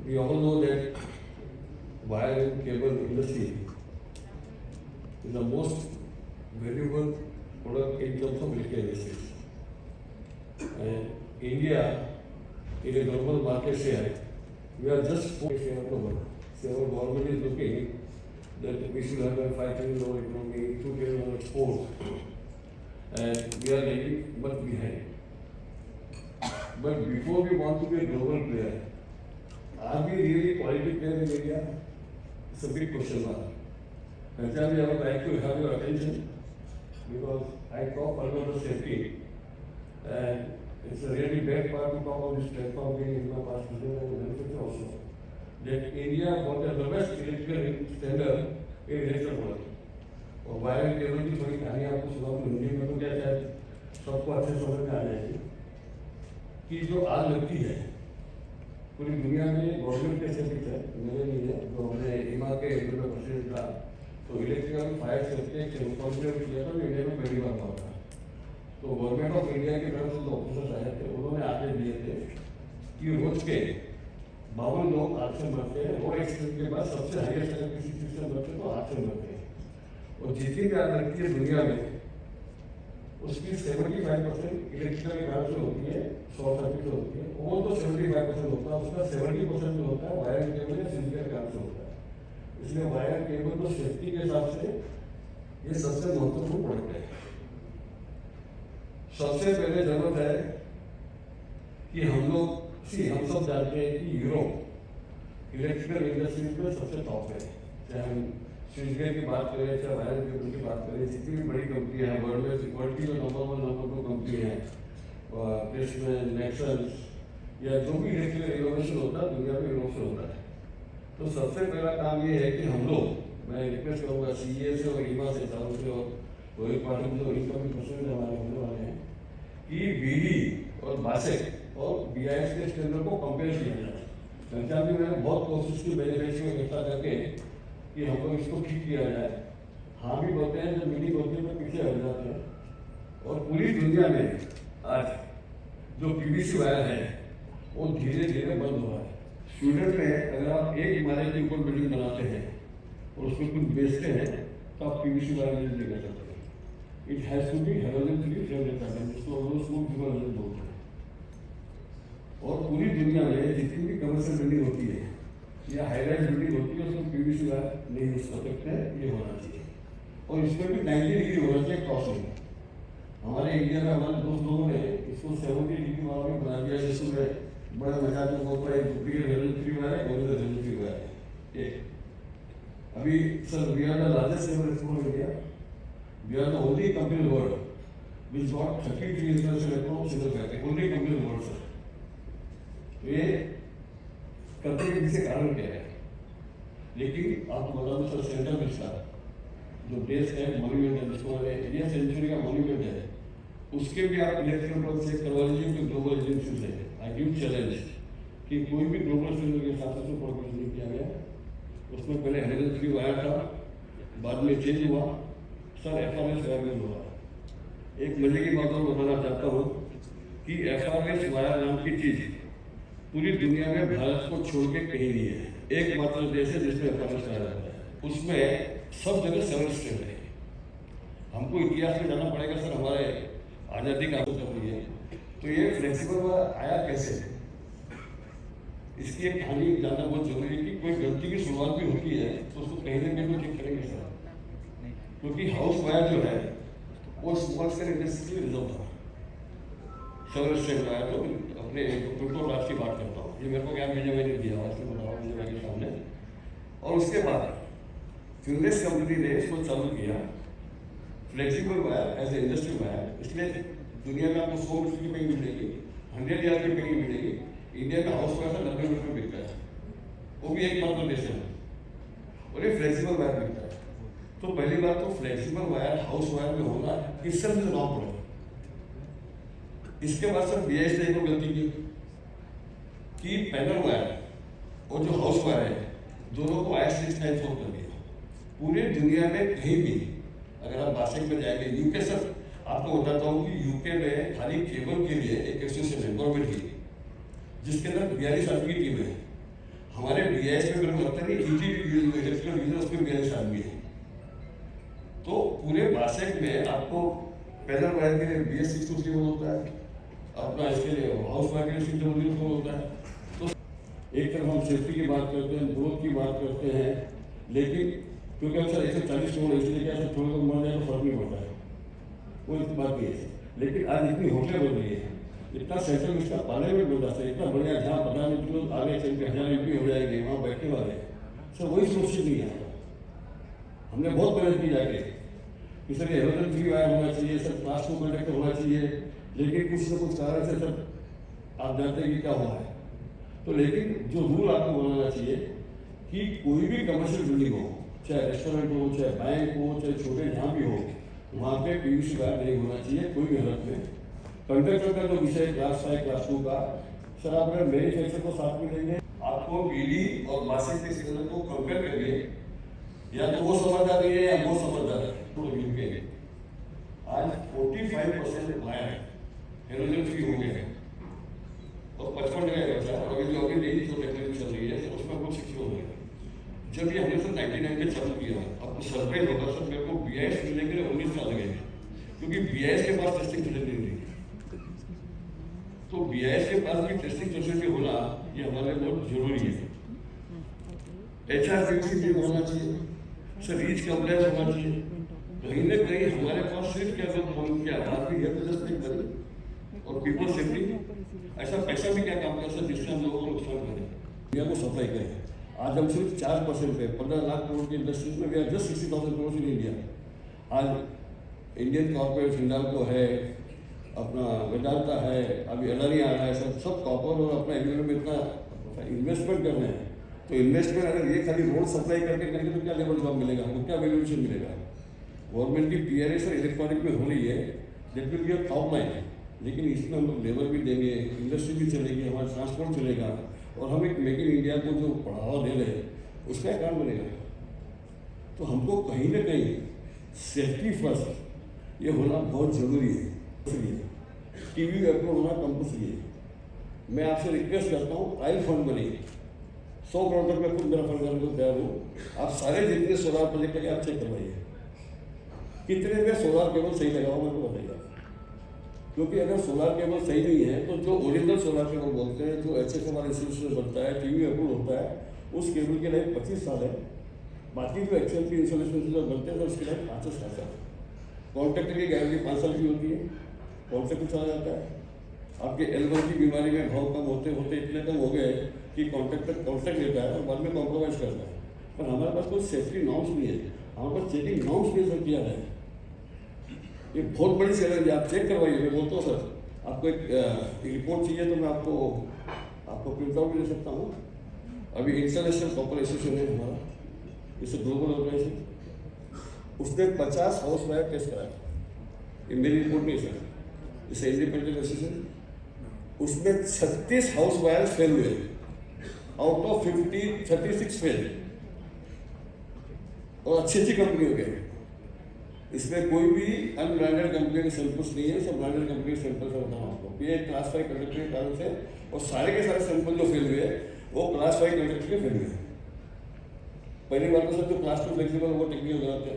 We all know that wire and cable industry is the most valuable product in terms of electric. And India, in a global market share, we are just 4% share of the world. So our government is looking that we should have a 5 trillion economy, 2 trillion exports, and we are lagging much behind. But before we want to be a global player, are we really quality player in India? It's a big question mark. And I would like to have your attention because I talk about the safety, and it's a really bad part to talk about this platform being in my past and benefits also. That India got the best electrical standard in electrical world. और wire cable की थोड़ी कहानी आपको सुनाऊं हिंदी में तो क्या शायद सबको अच्छे समझ में आ जाएगी कि जो आग लगती है पूरी दुनिया में गवर्नमेंट के सेफ्टी है मेरे लिए जो हमने IEEMA के प्रेसिडेंट था तो इलेक्ट्रिकल फायर सेफ्टी के रिस्पॉन्सिबिलिटी किया था इंडिया में पहली बार हुआ था। तो गवर्नमेंट ऑफ इंडिया की तरफ से जो ऑफिसर्स आए थे उन्होंने आदेश दिए थे कि रोज के 52 लोग आग से मरते हैं और एक्सीडेंट के बाद सबसे हाईएस्ट इलेक्ट्रिसिटी से मरते तो आग से मरते हैं और जितनी भी आग लगती है दुनिया में उसकी 75% इलेक्ट्रिकल के कारण से होती है, शॉर्ट सर्किट से होती है, वो तो 75% होता है, उसका 70% जो होता है वायर केबल या स्विच के कारण से होता है। इसलिए वायर केबल तो सेफ्टी के हिसाब से ये सबसे महत्वपूर्ण प्रोडक्ट है। सबसे पहले जरूरत है कि हम सब जानते हैं कि यूरोप इलेक्ट्रिकल इंडस्ट्री में सबसे टॉप है। चाहे हम स्विच गेट की बात करें चाहे वायर केबल की बात करें, जितनी भी बड़ी कंपनी है वर्ल्ड की जो नंबर 1 नंबर 2 कंपनी है प्लेसमेंट नेक्सस या जो भी इलेक्ट्रिकल इनोवेशन होता है दुनिया में इनोवेशन होता है। तो सबसे पहला काम ये है कि हम लोग मैं रिक्वेस्ट करूँगा CA से और IEEMA से चारों से और रोहित पाटिल जो इनकमिंग प्रेसिडेंट हमारे होने वाले हैं कि BD और BASEC और BIS के स्टैंडर्ड को कंपेयर किया जाए। पंजाब में मैंने बहुत कोशिश की बेनिफिशियो इकट्ठा करके कि हम लोग इसको ठीक किया जाए। हाँ भी बोलते हैं जब मीटिंग होती है तो पीछे हट जाते हैं और पूरी दुनिया में आज जो PVC वायर है वो धीरे धीरे बंद हो रहा है। स्वीडन में अगर आप एक इमारत के ऊपर बिल्डिंग बनाते हैं और उसमें कुछ बेचते हैं तो आप PVC वायर यूज नहीं कर सकते। It has to be halogen free flame जिसको हैलोजन बोलते हैं। और पूरी दुनिया में जितनी भी कमर्शियल बिल्डिंग होती है या हाईराइज बिल्डिंग होती है उसमें PVC वायर नहीं यूज कर सकते हैं, ये होना चाहिए। और इसमें भी 90 डिग्री होना चाहिए क्रॉसिंग। हमारे इंडिया में हमारे दोस्त लोगों ने इसको 70 डिग्री वाला भी बना दिया जिसमें बड़ा मजा जो होता है डुप्लीकेट हेलोजन वायर है और हेलोजन वायर है। एक अभी sir we are the largest cable exporter India. We are the only company in the world which got 33 international electron single factory, only company in the world sir. तो ये करते के पीछे कारण क्या है? लेकिन आपको बता दो सर सेंट्रल मिस्टर जो देश है मॉन्यूमेंट है जिसको इंडिया सेंचुरी का मॉन्यूमेंट है उसके भी आप इलेक्ट्रिकल प्रोडक्ट चेक करवा लीजिए कि ग्लोबल एजेंसी है। आई गिव चैलेंज कि कोई भी ग्लोबल स्टैंडर्ड के हिसाब से प्रोडक्ट नहीं किया गया। उसमें पहले हेलोजन फ्री वायर था, बाद में चेंज हुआ सर FRS वायर में हुआ। एक मजे की बात और बताना चाहता हूँ कि FRS वायर नाम की चीज पूरी दुनिया में भारत को छोड़ के कहीं नहीं है। एकमात्र देश है जिसमें FRS वायर आता है, उसमें सब जगह सर्वर स्टेट है। हमको इतिहास में जाना पड़ेगा सर, हमारे आज़ादी का कर रही है तो ये फ्लेक्सिबल वायर आया कैसे? इसकी एक कहानी जानना बहुत जरूरी है कि कोई गलती की शुरुआत भी होती है तो उसको कहीं ना कहीं तो ठीक करेंगे सर, क्योंकि हाउस वायर जो है वो स्मॉल स्केल इंडस्ट्री के रिजर्व था। सर्वर स्टेट वायर तो अपने टोटल राज की बात करता हूँ, ये मेरे को क्या भेजा मैंने दिया आज में बताओ मुझे मेरे सामने। और उसके बाद फिनलेस कंपनी ने इसको चालू किया flexible wire as a industry wire. इसलिए दुनिया में आपको 100 रुपये की पैकिंग मिलेगी, 100 यार्ड की पैकिंग मिलेगी। इंडिया में हाउस वायर 90 रुपये में बिकता है, वो भी एक मात्र देश है और ये फ्लेक्सिबल वायर बिकता है। तो पहली बात तो फ्लेक्सिबल वायर हाउस वायर में होना इससे मुझे नाम पड़ेगा। इसके बाद सर BIS ने को गलती की कि पैनल वायर और जो हाउस वायर है दोनों को IS लिस्ट का इन्फॉर्म कर दिया। पूरे दुनिया में कहीं भी अगर आप बासेक में जाएंगे, यूके सर आपको बताता हूँ कि यूके में खाली केबल के लिए एक एसोसिएशन है गवर्नमेंट की जिसके अंदर 42 आदमी की टीम है। नहीं, इलेक्ट्रिकल यूजर उसमें मेरे साथ भी है। तो पूरे बासेक में आपको पैदल वायर के लिए BS 623 होता है, अपना इसके लिए हाउस वायर के लिए 600 होता है। तो एक तरफ हम सेफ्टी की बात करते हैं, ग्रोथ की बात करते हैं, लेकिन क्योंकि हम सर 140 करोड़ इसलिए क्या सर थोड़ा लोग मर जाए तो फर्क नहीं पड़ता है, वो इतनी बात नहीं है। लेकिन आज इतनी होटलें बन रही है, इतना सेंट्रल इसका पार्लियामेंट बन जाता है, इतना बढ़िया, जहाँ प्रधानमंत्री लोग आगे चल के 1000 MP हो जाएंगे, वहाँ बैठने वाले सर वही सुरक्षित नहीं है। हमने बहुत मेहनत की जाके कि सर ये हेलोजन फ्री वायर होना चाहिए, सर क्लास 2 कंडक्टर होना चाहिए, लेकिन कुछ न कुछ कारण से सर आप जानते हैं कि क्या हुआ है। तो लेकिन जो रूल आपको बनाना चाहिए कि कोई भी कमर्शियल बिल्डिंग हो, चाहे रेस्टोरेंट हो, चाहे बैंक हो, चाहे छोटे जहाँ भी हो, वहाँ पे PVC वायर नहीं होना चाहिए कोई भी हालत में। कंडक्टर का जो विषय क्लास 5 क्लास 2 का, सर आप अगर मैन्युफैक्चर को साथ में लेंगे, आपको BD और मासिक के सिग्नल को कंपेयर करिए, या तो वो समझदार है या वो समझदार है। तो आज 45% वायर हेलोजन फ्री हो गया है और 55 जगह बचा, अभी जो अभी नई जो टेक्नोलॉजी चल रही है उसमें कुछ सिक्योर हो गया। जब ये हमने सर 99 में चालू किया, आपको सरप्राइज होगा सर, मेरे को BIS मिलने के लिए 19 साल लगे, क्योंकि BIS के पास टेस्टिंग फैसिलिटी नहीं थी। तो BIS के पास भी टेस्टिंग फैसिलिटी होना ये हमारे लिए बहुत जरूरी है। HRPC भी होना चाहिए सर, रीच कंप्लायंस होना चाहिए। कहीं ना कहीं हमारे पास सिर्फ क्या हम क्या बात भी है नहीं करें, और पीपल सेफ्टी ऐसा पैसा भी क्या काम कर सर जिससे हम लोगों को नुकसान करें, इंडिया को सप्लाई करें। आज हम सिर्फ 4% पे 15 लाख करोड़ की इंडस्ट्रीज में we are just 60,000 crore in India. आज इंडियन कॉर्पोरेट हिंडाल्को है, अपना वेदांता है, अभी अडानी आ रहा है, सब कॉपर और अपना एग्रीमेंट में इतना इन्वेस्टमेंट कर रहे हैं। तो इन्वेस्टमेंट अगर ये खाली रोड सप्लाई करके करेंगे तो क्या लेबर जॉब मिलेगा, हमको क्या वैल्यूएशन मिलेगा। गवर्नमेंट की PRA सर इलेक्ट्रॉनिक में हो रही है, that will be a top line, लेकिन इसमें हम लोग लेबर भी देंगे, इंडस्ट्री भी चलेगी, हमारा ट्रांसपोर्ट चलेगा, और हम एक मेक इन इंडिया को जो बढ़ावा दे रहे हैं उसका काम बनेगा। तो हमको कहीं ना कहीं सेफ्टी फर्स्ट ये होना बहुत जरूरी है। TV अप्रूव होना कंपल्सरी है। मैं आपसे रिक्वेस्ट करता हूँ, आयल फंड बनिए, 100 करोड़ तक मैं खुद मेरा फंड करने को तैयार हूँ। आप सारे जितने सोलर प्रोजेक्ट के आप चेक करवाइए, कितने में सोलर केबल सही लगाओ मेरे को बताइए, क्योंकि अगर सोलर केबल सही नहीं है तो जो ओरिजिनल सोलर केबल बोलते हैं, जो HFMR इंस्टीट्यूशन बनता है, TV अप्रूव होता है, उस केबल के लाइफ 25 साल है। बाकी जो XLP इंस्टॉलेशन जो बनते हैं तो उसके लाइफ 50 साल है। कॉन्ट्रैक्टर की गारंटी 5 साल की होती है, कॉन्ट्रैक्टर चला जाता है। आपके L1 की बीमारी में भाव कम होते होते इतने कम हो गए कि कॉन्ट्रैक्टर कॉन्ट्रैक्ट लेता है और बाद में कॉम्प्रोमाइज़ करता है। पर हमारे पास कोई सेफ्टी नॉर्म्स नहीं है, हमारे पास चेकिंग नॉर्म्स नहीं सब किया है। ये बहुत बड़ी चैलेंज है, आप चेक करवाइए। मैं बोलता हूँ सर, आपको एक रिपोर्ट चाहिए तो मैं आपको प्रिंट आउट भी दे सकता हूँ। अभी इंटरनेशनल कॉपर एसोसिएशन है हमारा, इसे ग्लोबल ऑर्गेनाइजेशन, उसने 50 हाउस वायर टेस्ट कराया, ये मेरी रिपोर्ट नहीं सर, इसे इंडिपेंडेंट एसोसिएशन, उसमें 36 हाउस वायर फेल हुए, आउट ऑफ 36 फेल, और अच्छी अच्छी कंपनी हो गई। इसमें कोई भी अनब्रांडेड कंपनी के सैंपल्स नहीं है, सब ब्रांडेड कंपनी के सैंपल्स बताऊँ आपको। ये क्लास 5 कंडक्टर के कारण से, और सारे के सारे सैंपल जो फेल हुए वो क्लास 5 कंडक्टर के फेल हुए। पहली बार तो सर जो क्लास 2 फ्लेक्सिबल वो टेक्निकल गलत है,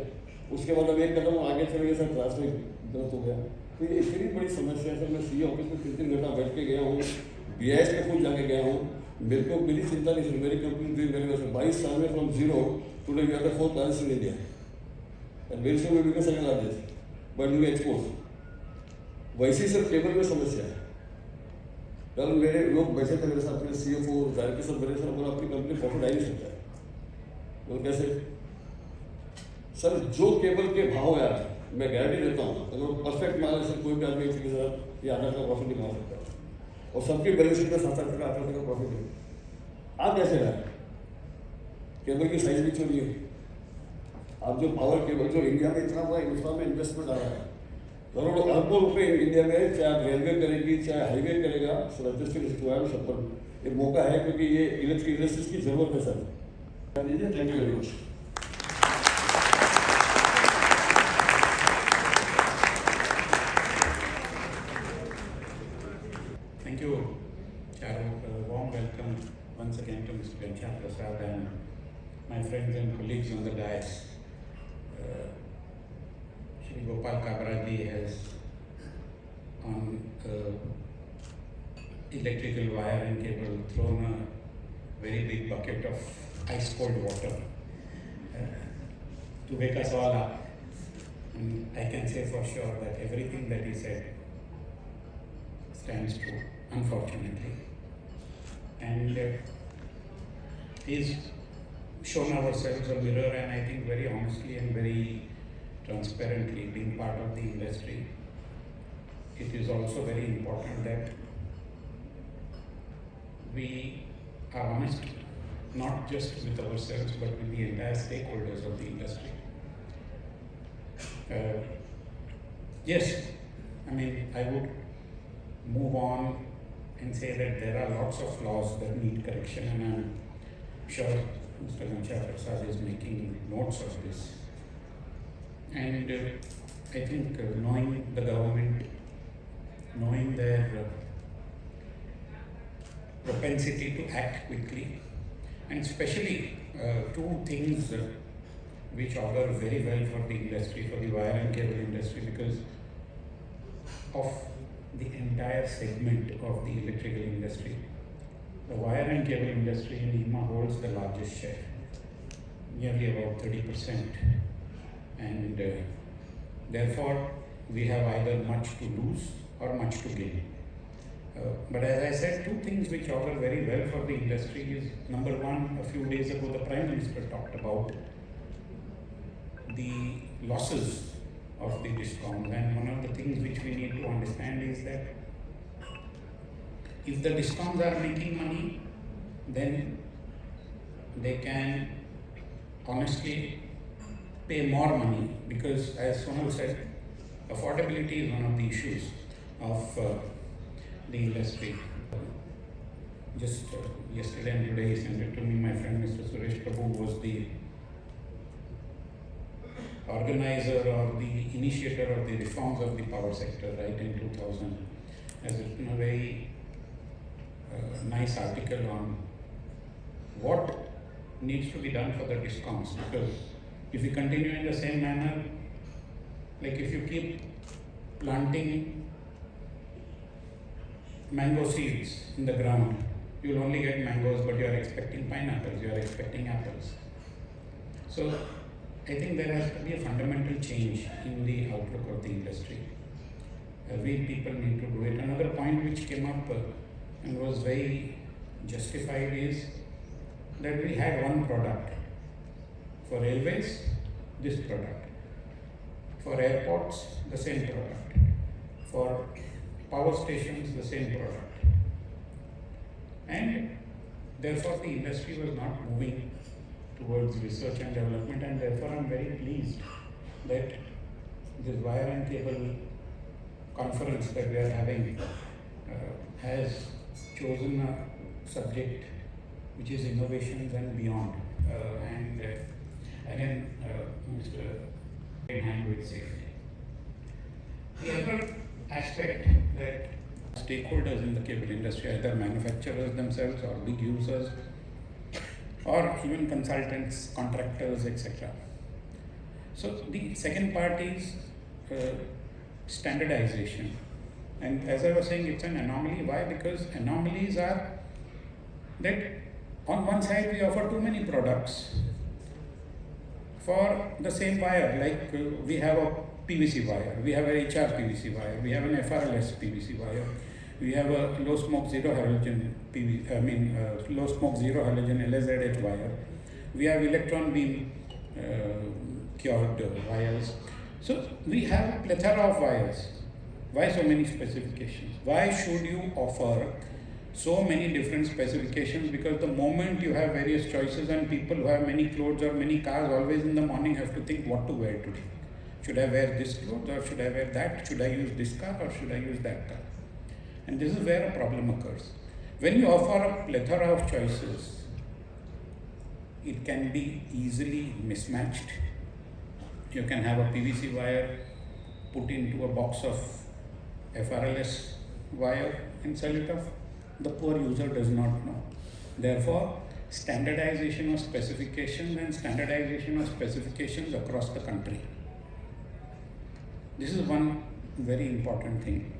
उसके बाद अब एक कदम आगे चले गए सर, क्लास 5 गलत हो गया। तो ये इतनी बड़ी समस्या है सर। मैं CA ऑफिस में 3 घंटा बैठ के गया हूँ, BIS के खुद जाके गया हूँ, मेरी चिंता नहीं सर, मेरी कंपनी मेरे वजह 22 साल में from zero today we are the 4th largest in India and very soon we will be the second largest but we will export। वैसे सर केबल में समस्या है। कल मेरे लोग बैठे थे मेरे साथ में, CFO डायरेक्टर सब मेरे साथ बोला आपकी कंपनी प्रॉफिट आ नहीं सकता है। बोल कैसे सर, जो केबल के भाव यार मैं गारंटी देता हूँ, अगर परफेक्ट माल से कोई भी आदमी के साथ ये 8 का प्रॉफिट निकाल सकता है, और सबके बैलेंस शीट में 7-8 का 8 का प्रॉफिट है। आप कैसे रहा केबल की साइज भी छोड़िए, आप जो पावर केबल जो इंडिया में इतना बड़ा इंफ्रा में इन्वेस्टमेंट आ रहा है, करोड़ों अरबों रुपए इंडिया में, चाहे आप रेलवे करेगी चाहे हाईवे करेगा, सब ये मौका है, क्योंकि ये इलेक्ट्रिक इंडस्ट्रीज की जरूरत है sir. Thank you very much. Thank you, Charu, for a warm welcome once again to Mr. Ghanshyam Prasad and my friends and colleagues on the dais. Shri Gopal Kabraji has on electrical wire and cable thrown a very big bucket of ice cold water to wake us all up. And I can say for sure that everything that he said stands true, unfortunately. And he's shown ourselves a mirror, and I think very honestly and very transparently, being part of the industry, it is also very important that we are honest, not just with ourselves, but with the entire stakeholders of the industry. Yes, I mean, I would move on and say that there are lots of flaws that need correction, and I'm sure Mr. Ghanshyam Prasad is making notes of this. And I think knowing the government, knowing their propensity to act quickly, and especially two things which augur very well for the industry, for the wire and cable industry, because of the entire segment of the electrical industry. The wire and cable industry in IEEMA holds the largest share, nearly about 30%. And therefore, we have either much to lose or much to gain. But as I said, two things which augur very well for the industry is, number one, a few days ago the Prime Minister talked about the losses of the DISCOMs, and one of the things which we need to understand is that if the DISCOMs are making money, then they can honestly pay more money, because as Sonal said, affordability is one of the issues of the industry. Just yesterday and today he sent it to me, my friend Mr. Suresh Prabhu was the organizer or the initiator of the reforms of the power sector right in 2000, has written a very nice article on what needs to be done for the DISCOMs, because if we continue in the same manner, like if you keep planting mango seeds in the ground, you will only get mangoes, but you are expecting pineapples, you are expecting apples. So I think there has to be a fundamental change in the outlook of the industry. We people need to do it. Another point which came up and was very justified is that we had one product. For railways, this product. For airports, the same product. For power stations, the same product. And therefore the industry was not moving towards research and development, and therefore I'm very pleased that this wire and cable conference that we are having has chosen a subject which is innovations and beyond. And again, Mr. handle it safely. The other aspect that stakeholders in the cable industry, either manufacturers themselves or big users, or even consultants, contractors, etc. So the second part is standardization. And as I was saying, it's an anomaly. Why? Because anomalies are that on one side we offer too many products for the same wire, like we have a PVC wire, we have a HR PVC wire, we have an FRLS PVC wire, we have a low smoke zero halogen low smoke zero halogen LSZH wire, we have electron beam cured wires. So we have a plethora of wires. Why so many specifications? Why should you offer so many different specifications? Because the moment you have various choices, and people who have many clothes or many cars always in the morning have to think what to wear today. Should I wear this clothes or should I wear that? Should I use this car or should I use that car? And this is where a problem occurs. When you offer a plethora of choices, it can be easily mismatched. You can have a PVC wire put into a box of FRLS wire and sell it off. The poor user does not know. Therefore, standardization of specifications and standardization of specifications across the country. This is one very important thing.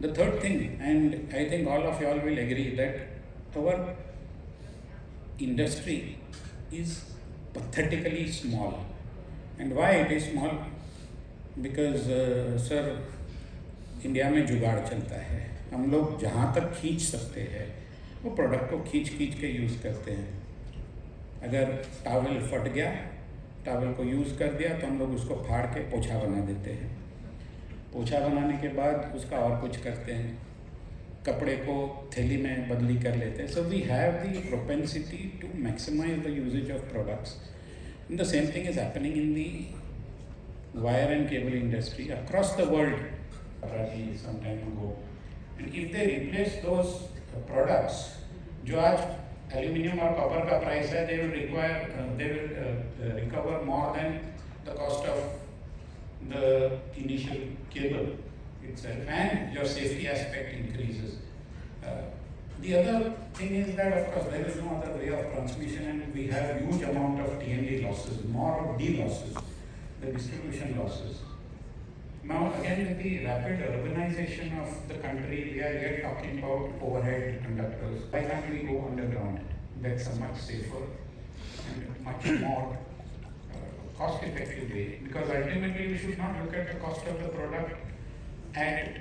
The third thing, and I think all of you all will agree, that our industry is pathetically small. And why it is small? Because sir, India में जुगाड़ चलता है. हम लोग जहाँ तक खींच सकते हैं वो प्रोडक्ट को खींच के यूज़ करते हैं. अगर टॉवल फट गया, टॉवल को यूज़ कर दिया तो हम लोग उसको फाड़ के पोछा बना देते हैं. पोछा बनाने के बाद उसका और कुछ करते हैं, कपड़े को थैली में बदली कर लेते हैं. So we have the propensity to maximise the usages of products. The same thing is happening in the wire and cable industry across the world. Some time ago, and if they replace those products, जो आज aluminium और copper का price है, they will recover more than the cost of the initial cable itself, and your safety aspect increases. The other thing is that of course there is no other way of transmission, and we have huge amount of T&D losses, more of D losses, the distribution losses. Now again, with the rapid urbanization of the country, we are here talking about overhead conductors. Why can't we go underground? That's a much safer and much more cost-effective way. Because ultimately, we should not look at the cost of the product at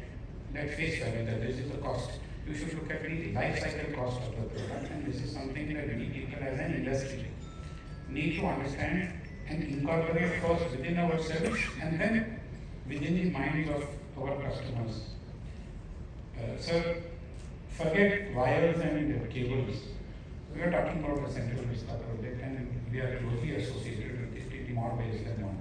that face value, that this is the cost. You should look at the life cycle cost of the product, and this is something that we people as an industry need to understand and incorporate first within ourselves and then within the minds of our customers. Sir, forget wires and cables. We are talking about the Central Vista project, and we are closely associated with it in more ways than one.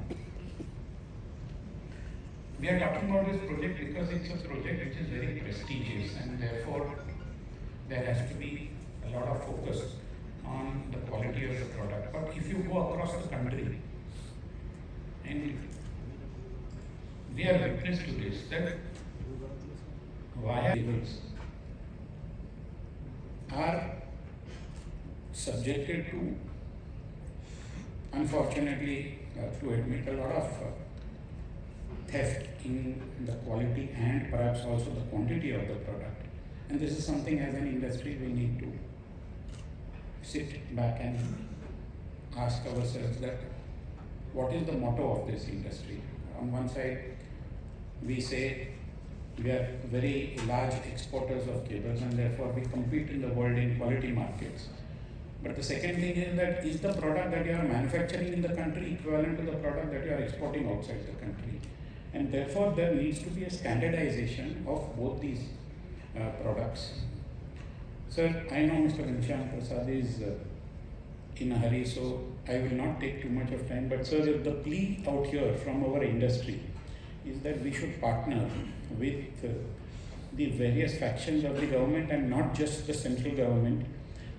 We are talking about this project because it's a project which is very prestigious, and therefore there has to be a lot of focus on the quality of the product. But if you go across the country, and we are witness to this, that wire cables are subjected to, unfortunately, to admit, a lot of theft in the quality and perhaps also the quantity of the product. And this is something as an industry we need to sit back and ask ourselves that what is the motto of this industry? On one side, we say we are very large exporters of cables and therefore we compete in the world in quality markets. But the second thing is that is the product that you are manufacturing in the country equivalent to the product that you are exporting outside the country? And therefore there needs to be a standardization of both these products. Sir, I know Mr. Ghanshyam Prasad is in a hurry, so I will not take too much of time. But sir, the plea out here from our industry is that we should partner with the various factions of the government, and not just the central government,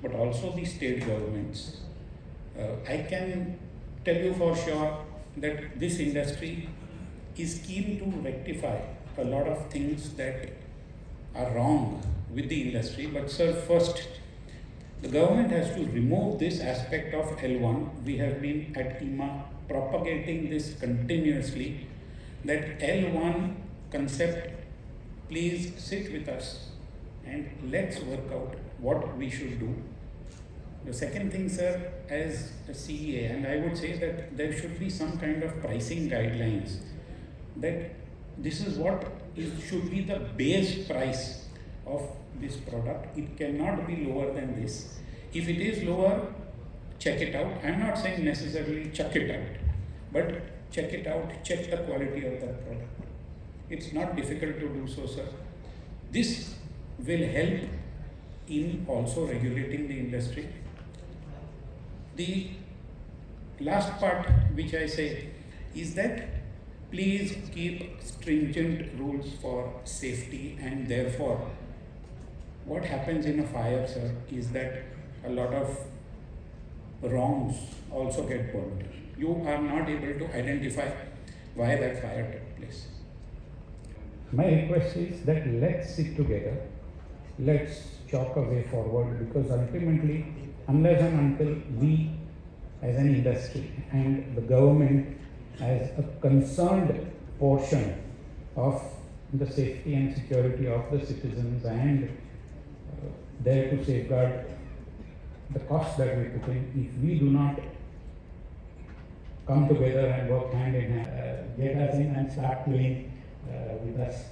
but also the state governments. I can tell you for sure that this industry is keen to rectify a lot of things that are wrong with the industry. But sir, first, the government has to remove this aspect of L1. We have been at IEEMA propagating this continuously, that L1 concept, please sit with us and let's work out what we should do. The second thing, sir, as a CEA, and I would say that there should be some kind of pricing guidelines, that this is what should be the base price of this product. It cannot be lower than this. If it is lower, check it out. I'm not saying necessarily chuck it out, but check it out, check the quality of that product. It's not difficult to do so, sir. This will help in also regulating the industry. The last part which I say is that please keep stringent rules for safety, and therefore what happens in a fire, sir, is that a lot of wrongs also get burnt. You are not able to identify why that fire took place. My request is that let's sit together, let's chalk a way forward, because ultimately unless and until we as an industry and the government as a concerned portion of the safety and security of the citizens and there to safeguard the cost that we put in, if we do not come together and work hand in hand, get us in and start playing with us.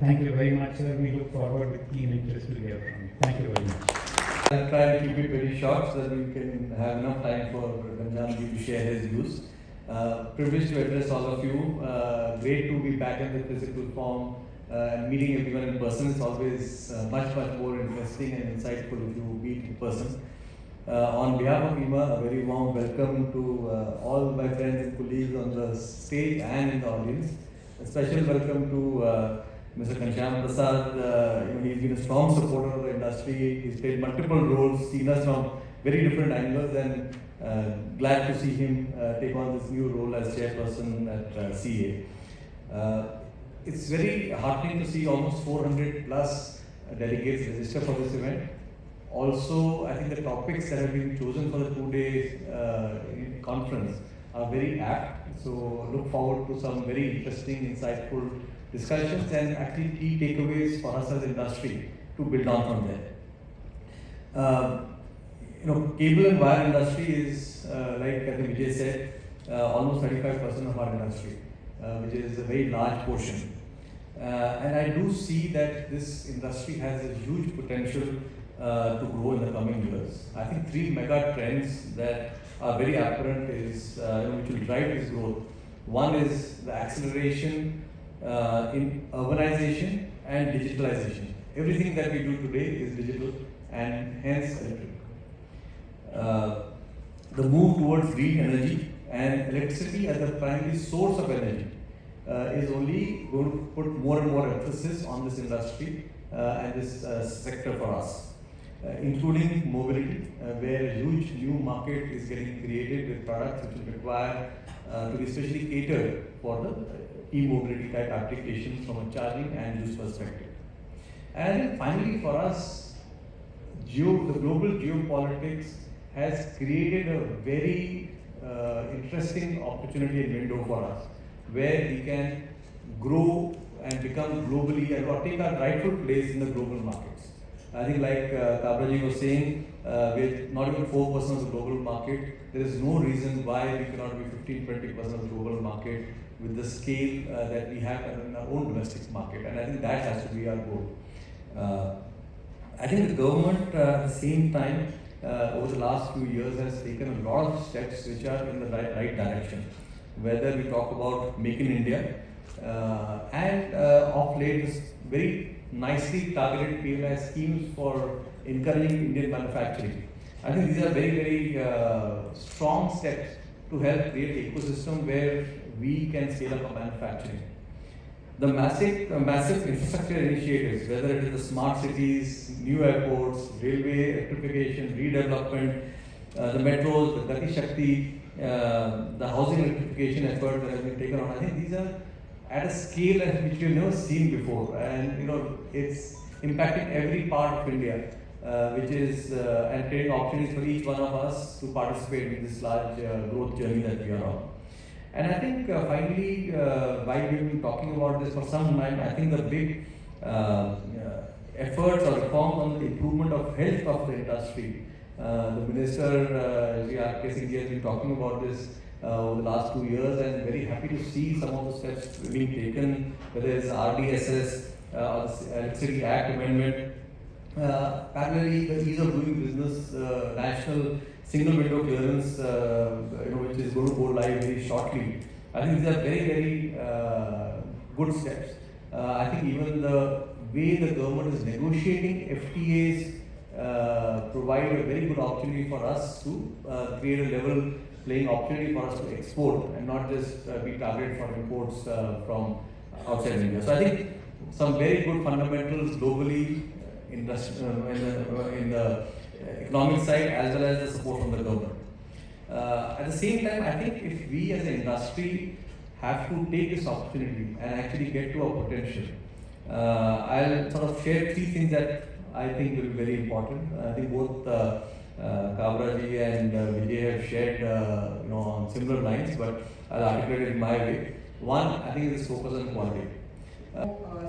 Thank you very much, sir. We look forward with keen interest to hear from you. Thank you very much. I'll try and keep it very short so that we can have enough time for Ganjamji to share his views. Privileged to address all of you. Great to be back in the physical form and meeting everyone in person. It's always much more interesting and insightful if you meet in person. On behalf of IEEMA, a very warm welcome to all my friends and colleagues on the stage and in the audience. A special welcome to Mr. Kansham Prasad. He's been a strong supporter of the industry. He's played multiple roles, seen us from very different angles, and glad to see him take on this new role as chairperson at CA. It's very heartening to see almost 400 plus delegates register for this event. Also, I think the topics that have been chosen for the 2-day conference are very apt. So look forward to some very interesting, insightful discussions and actually key takeaways for us as an industry to build on from there. Cable and wire industry is, like I think Vijay said, almost 35% of our industry, which is a very large portion. And I do see that this industry has a huge potential to grow in the coming years. I think 3 mega trends that are very apparent is which will drive this growth. One is the acceleration in urbanization and digitalization. Everything that we do today is digital and hence electric. The move towards green energy and electricity as the primary source of energy is only going to put more and more emphasis on this industry and this sector for us. Including mobility, where a huge new market is getting created with products which will require to be especially catered for the e-mobility type applications from a charging and use perspective. And then finally for us, the global geopolitics has created a very interesting opportunity and window for us, where we can grow and become globally or take our rightful place in the global markets. I think like Kabraji was saying, with not even 4% of the global market, there is no reason why we cannot be 15-20% of the global market with the scale that we have in our own domestic market. And I think that has to be our goal. I think the government at the same time over the last few years has taken a lot of steps which are in the right direction. Whether we talk about Make in India and of late this very nicely targeted PLI schemes for encouraging Indian manufacturing. I think these are very strong steps to help create an ecosystem where we can scale up our manufacturing. The massive infrastructure initiatives, whether it is the smart cities, new airports, railway electrification, redevelopment, the metros, the Gati Shakti, the housing electrification effort that has been taken on, I think these are at a scale which we've never seen before, and it's impacting every part of India, which is and creating opportunities for each one of us to participate in this large growth journey that we are on. And I think finally, while we've been talking about this for some time, I think the big efforts or reforms on the improvement of health of the industry. The Minister, R.K. Singh has been talking about this over the last 2 years, and very happy to see some of the steps being taken, whether it's RDSS or the Electricity Act amendment. Parallelly, the ease of doing business, national single window clearance, which is going to go live very shortly. I think these are very good steps. I think even the way the government is negotiating FTAs provide a very good opportunity for us to create a level playing opportunity for us to export and not just be targeted for imports from outside India. So I think some very good fundamentals globally in the economic side as well as the support from the government. At the same time, I think if we as an industry have to take this opportunity and actually get to our potential, I'll sort of share 3 things that I think will be very important. I think both Kavra ji and Vijay have shared, on similar lines, but I'll articulate it my way. One, I think it is focus on quality.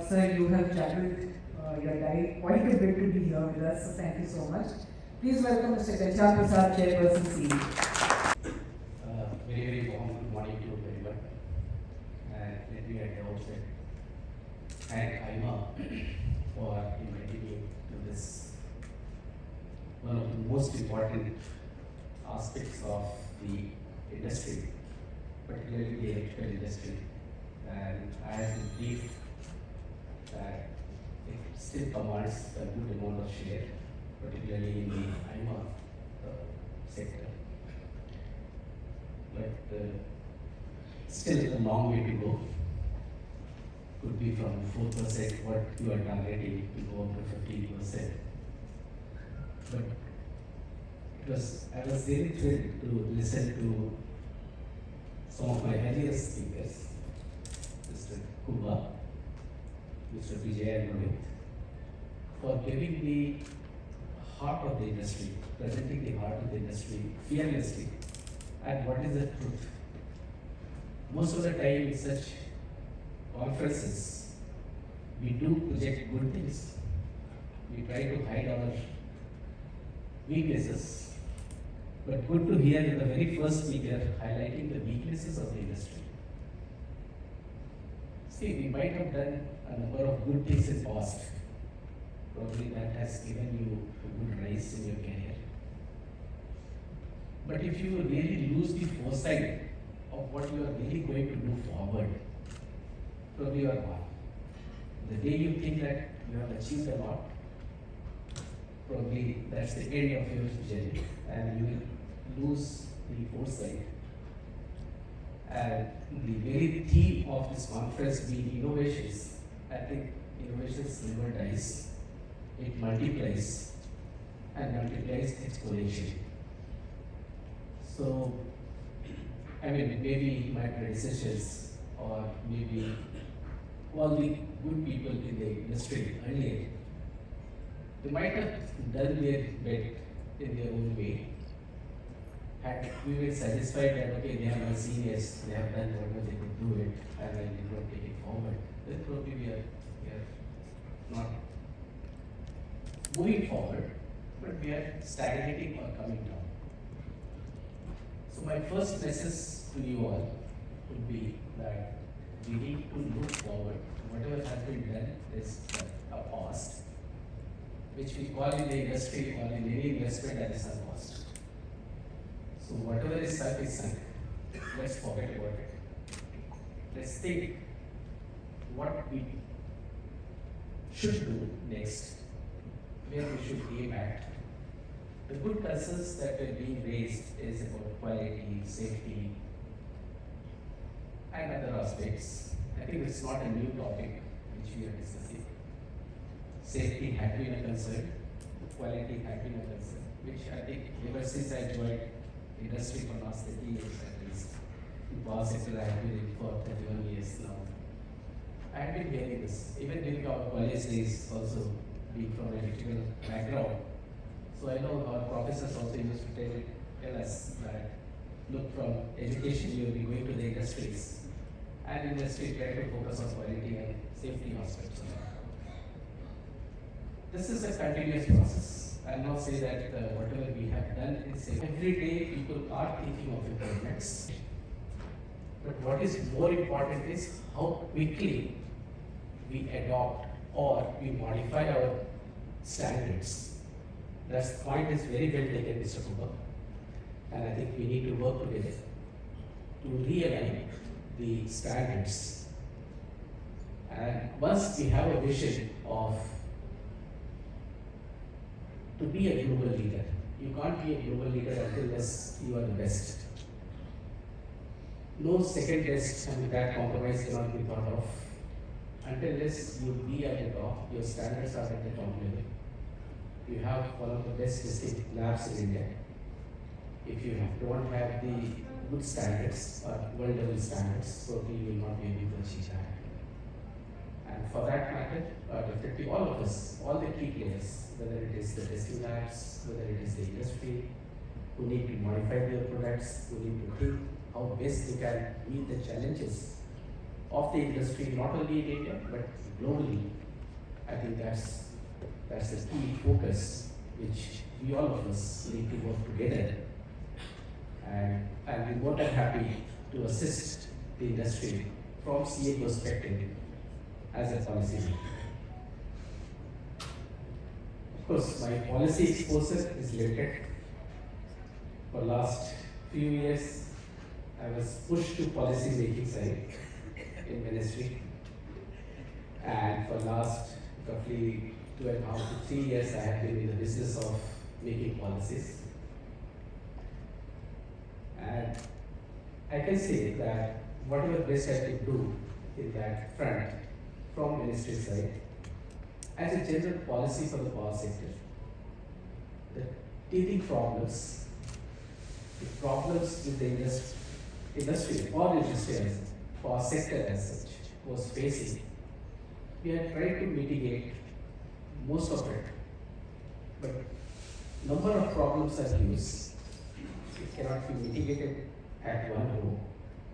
Sir, you have traveled your life quite a bit to be here with us, so thank you so much. Please welcome Mr. Kanchan Prasad, Chairperson, CE. Very, very warm good morning to everyone. Let me at the outset thank IEEMA for inviting me to this one of the most important aspects of the industry, particularly the electrical industry. And I have been briefed that it still commands a good amount of share, particularly in the IEEMA sector. But still a long way to go. Could be from 4% what you are targeting to go up to 15%. But I was very thrilled to listen to some of my earlier speakers, Mr. Kuba, Mr. Vijay and Rohit, for giving the heart of the industry, presenting the heart of the industry fearlessly. And what is the truth? Most of the time in such conferences, we do project good things. We try to hide our weaknesses. But good to hear the very first speaker highlighting the weaknesses of the industry. See, we might have done a number of good things in the past. Probably that has given you a good rise in your career. But if you really lose the foresight of what you are really going to do forward, probably you are gone. The day you think that you have achieved a lot, probably that's the end of your journey and you will lose the foresight. And the very theme of this conference being innovations, I think innovations never dies. It multiplies and multiplies exponentially. So, I mean, maybe my predecessors or maybe all the good people in the industry earlier, they might have done their bit in their own way. Had we were satisfied that, okay, they are my seniors, they have done whatever they could do it, and I did not take it forward, then probably we are not moving forward, but we are stagnating or coming down. So my first message to you all would be that we need to look forward. Whatever has been done is a past, which we call in the industry or in any investment that is a past. So whatever is sunk. Let's forget about it. Let's think what we should do next, where we should aim at. The good concerns that were being raised is about quality, safety, and other aspects. I think it's not a new topic which we are discussing. Safety had been a concern, quality had been a concern, which I think ever since I joined industry for last 30 years at least, in power sector I have been in for 31 years now. I have been hearing this, even during our college days also, being from an electrical background. So I know our professors also used to tell us that, look, from education you will be going to the industries, and industry try to focus on quality and safety aspects of it. This is a continuous process. I will not say that whatever we have done is safe. Every day people are thinking of improvements. But what is more important is how quickly we adopt or we modify our standards. That point is very well taken, Mr. Cooper. And I think we need to work together to realign the standards. And once we have a vision of to be a global leader, you can't be a global leader unless you are the best. No second best and that compromise cannot be thought of. Unless you be at the top, your standards are at the top level. You have one of the best testing labs in India. If you don't have the good standards or world level standards, probably you will not be able to achieve that. And for that matter, definitely all of us, all the key players, whether it is the testing labs, whether it is the industry, who need to modify their products, who need to think how best they can meet the challenges of the industry, not only in India, but globally. I think that's the key focus which we all of us need to work together. And I'll be more than happy to assist the industry from CA perspective as a policy maker. Of course, my policy exposure is limited. For last few years, I was pushed to policy making side in ministry. And for last roughly 2.5 to 3 years, I have been in the business of making policies. And I can say that whatever best I could do in that front from ministry side, as a general policy for the power sector, the teething problems, the problems with the industry or industry as power sector as such was facing, we are trying to mitigate most of it, but number of problems are huge. It cannot be mitigated at one go.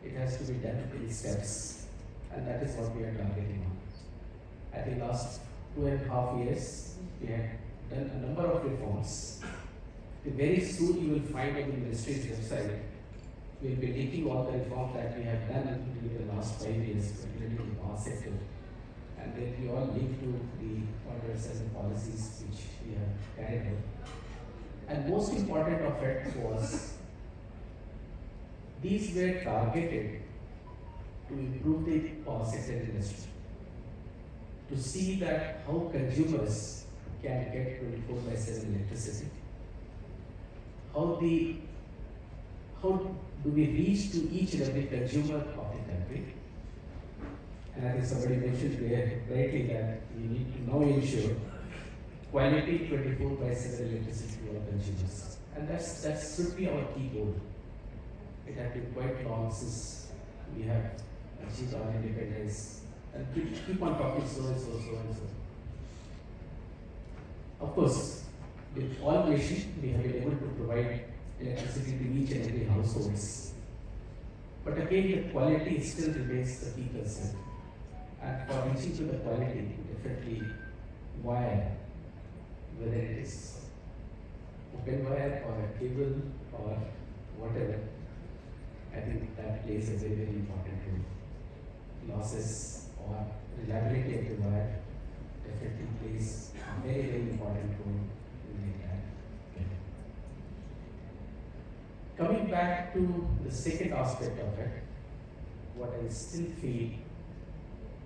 It has to be done in steps, and that is what we are targeting on. I think last 2.5 years, we have done a number of reforms. Very soon you will find on the ministry's website, we will be linking all the reforms that we have done in the last 5 years, particularly in the power sector. And then we all link to the orders and the policies which we have carried out. And most important of it was, these were targeted to improve the power sector industry, to see that how consumers can get 24/7 electricity, how do we reach to each and every consumer of the country. And I think somebody mentioned there rightly that we need to now ensure quality 24/7 electricity to our consumers. And that should be our key goal. It has been quite long since we have achieved our independence, and keep on talking so and so. Of course, with all nations, we have been able to provide electricity to each and every households. But again, the quality still remains the key concern. And for reaching to the quality, definitely wire, whether it is open wire or a cable or whatever, I think that plays a very, very important role. Losses or reliability of the wire definitely plays a very, very important role in the entire. Coming back to the second aspect of it, what I still feel,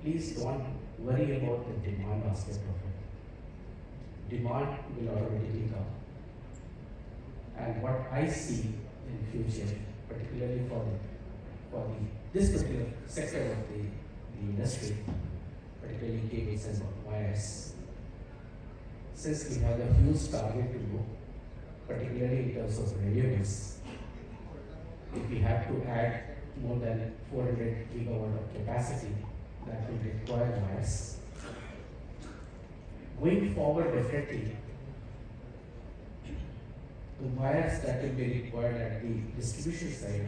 please don't worry about the demand aspect of it. Demand will automatically come. And what I see in future, particularly for this particular sector of the industry, particularly cables and wires, since we have a huge target to go, particularly in terms of renewables, if we have to add more than 400 gigawatt of capacity, that will require wires. Going forward, definitely, the wires that will be required at the distribution side,